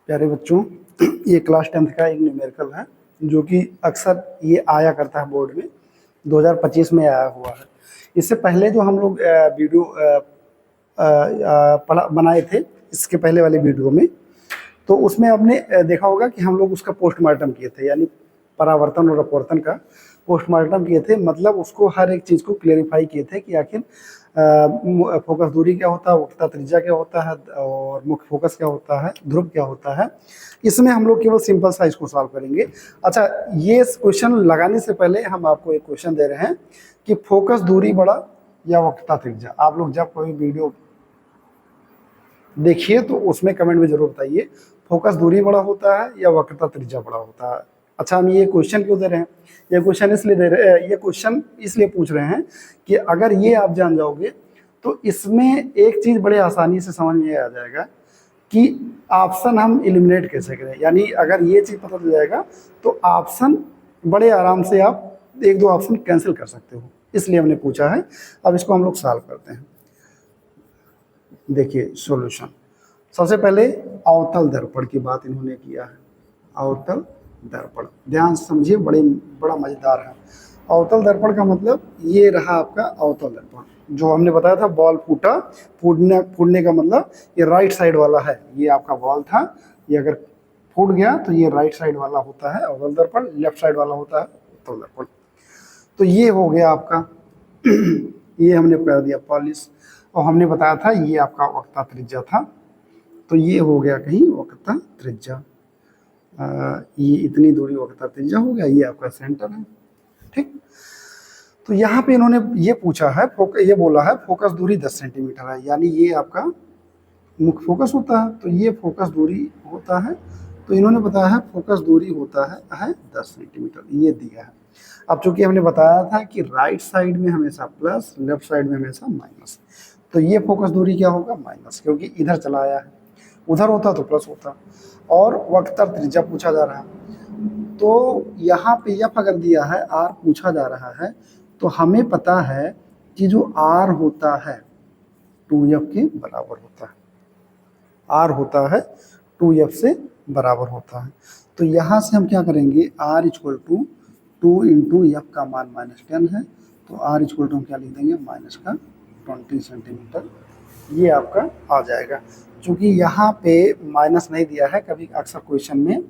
प्यारे बच्चों, ये क्लास 10th का एक न्यूमेरिकल है जो कि अक्सर ये आया करता है बोर्ड में। 2025 में आया हुआ है। इससे पहले जो हम लोग वीडियो बनाए थे इसके पहले वाले वीडियो में, तो उसमें आपने देखा होगा कि हम लोग उसका पोस्टमार्टम किए थे, यानी परावर्तन और अपवर्तन का पोस्टमार्टम किए थे। मतलब उसको हर एक चीज़ को क्लेरिफाई किए थे कि आखिर फोकस दूरी क्या होता है, वक्रता त्रिज्या क्या होता है और मुख्य फोकस क्या होता है, ध्रुव क्या होता है। इसमें हम लोग केवल सिंपल सा इसको सॉल्व करेंगे। अच्छा, ये क्वेश्चन लगाने से पहले हम आपको एक क्वेश्चन दे रहे हैं कि फोकस दूरी बड़ा या वक्रता त्रिज्या। आप लोग जब कोई वीडियो देखिए तो उसमें कमेंट में जरूर बताइए फोकस दूरी बड़ा होता है या वक्रता त्रिज्या बड़ा होता है। अच्छा, हम ये क्वेश्चन क्यों दे रहे हैं? ये क्वेश्चन इसलिए दे रहे हैं, ये क्वेश्चन इसलिए पूछ रहे हैं कि अगर ये आप जान जाओगे तो इसमें एक चीज बड़े आसानी से समझ में आ जाएगा कि ऑप्शन हम इलिमिनेट कैसे करें। यानी अगर ये चीज पता चल जाएगा तो ऑप्शन बड़े आराम से आप एक दो ऑप्शन कैंसिल कर सकते हो, इसलिए हमने पूछा है। अब इसको हम लोग सॉल्व करते हैं। देखिए सॉल्यूशन, सबसे पहले अवतल दर्पण की बात इन्होंने किया है। अवतल दर्पण ध्यान से समझिए, बड़ा मजेदार है। अवतल दर्पण का मतलब ये रहा आपका अवतल दर्पण, जो हमने बताया था बॉल फूटने का मतलब ये राइट साइड वाला है। ये आपका बॉल था, ये अगर फूट गया तो ये राइट साइड वाला होता है अवतल दर्पण, लेफ्ट साइड वाला होता है अवतल दर्पण। तो ये हो गया आपका ये हमने कर दिया पॉलिश, और हमने बताया था ये आपका वक्रता त्रिज्या था, तो ये हो गया कहीं वक्रता त्रिज्या। ये इतनी दूरी वक्रता त्रिज्या हो गया, ये आपका सेंटर है। ठीक, तो यहाँ पे इन्होंने ये पूछा है, ये बोला है फोकस दूरी 10 सेंटीमीटर है, यानी ये आपका मुख्य फोकस होता है, तो ये फोकस दूरी होता है। तो इन्होंने बताया है फोकस दूरी होता है 10 सेंटीमीटर, ये दिया है। अब चूंकि हमने बताया था कि राइट साइड में हमेशा प्लस, लेफ्ट साइड में हमेशा माइनस, तो ये फोकस दूरी क्या होगा माइनस, क्योंकि इधर चला आया है। उधर होता तो प्लस होता। और वक्रता त्रिज्या पूछा जा रहा है, तो यहाँ पे एफ अगर दिया है, आर पूछा जा रहा है, तो हमें पता है कि जो आर होता है 2f के बराबर होता है। आर होता है 2f से बराबर होता है। तो यहाँ से हम क्या करेंगे, r equal to 2 into f का मान -10 है, तो r इक्वल टू हम क्या लिख देंगे माइनस का 20 सेंटीमीटर, ये आपका आ जाएगा। क्योंकि यहाँ पे माइनस नहीं दिया है, कभी अक्सर क्वेश्चन में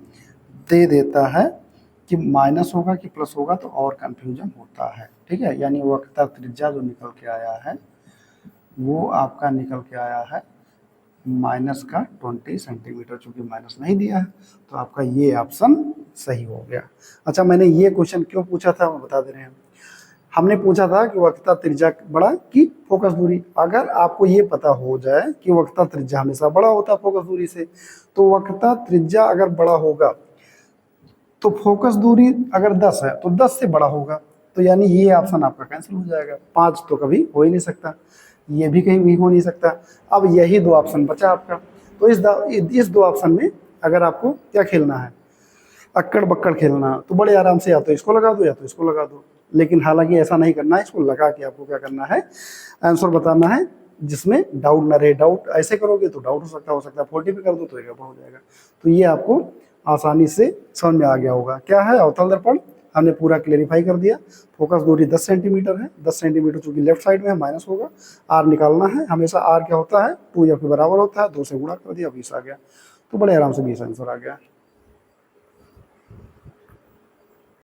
दे देता है कि माइनस होगा कि प्लस होगा, तो और कंफ्यूजन होता है। ठीक है, यानी वक्रता त्रिज्या जो निकल के आया है वो आपका निकल के आया है माइनस का 20 सेंटीमीटर। चूंकि माइनस नहीं दिया है तो आपका ये ऑप्शन सही हो गया। अच्छा, मैंने ये क्वेश्चन क्यों पूछा था वो बता दे रहे हैं। हमने पूछा था कि वक्रता त्रिज्या बड़ा कि फोकस दूरी। अगर आपको ये पता हो जाए कि वक्रता त्रिज्या हमेशा बड़ा होता है फोकस दूरी से, तो वक्रता त्रिज्या अगर बड़ा होगा तो फोकस दूरी अगर 10 है तो 10 से बड़ा होगा, तो यानी ये ऑप्शन आपका कैंसिल हो जाएगा। 5 तो कभी हो ही नहीं सकता, ये भी कहीं भी हो नहीं सकता। अब यही दो ऑप्शन बचा आपका, तो इस दो ऑप्शन में अगर आपको क्या खेलना है, अक्कड़ बक्कड़ खेलना, तो बड़े आराम से या तो इसको लगा दो या तो इसको लगा दो। लेकिन हालांकि ऐसा नहीं करना है, इसको लगा के आपको क्या करना है, आंसर बताना है जिसमें डाउट ना रहे। डाउट ऐसे करोगे तो डाउट हो सकता है 40 पे कर दो तो एक हो जाएगा। तो ये आपको आसानी से समझ में आ गया होगा। क्या है अवतल दर्पण, हमने पूरा क्लेरिफाई कर दिया। फोकस दूरी 10 सेंटीमीटर है, 10 सेंटीमीटर चूंकि लेफ्ट साइड में है माइनस होगा। आर निकालना है, हमेशा आर क्या होता है 2f के बराबर होता है, 2 से गुणा कर दिया 20 आ गया, तो बड़े आराम से 20 आंसर आ गया।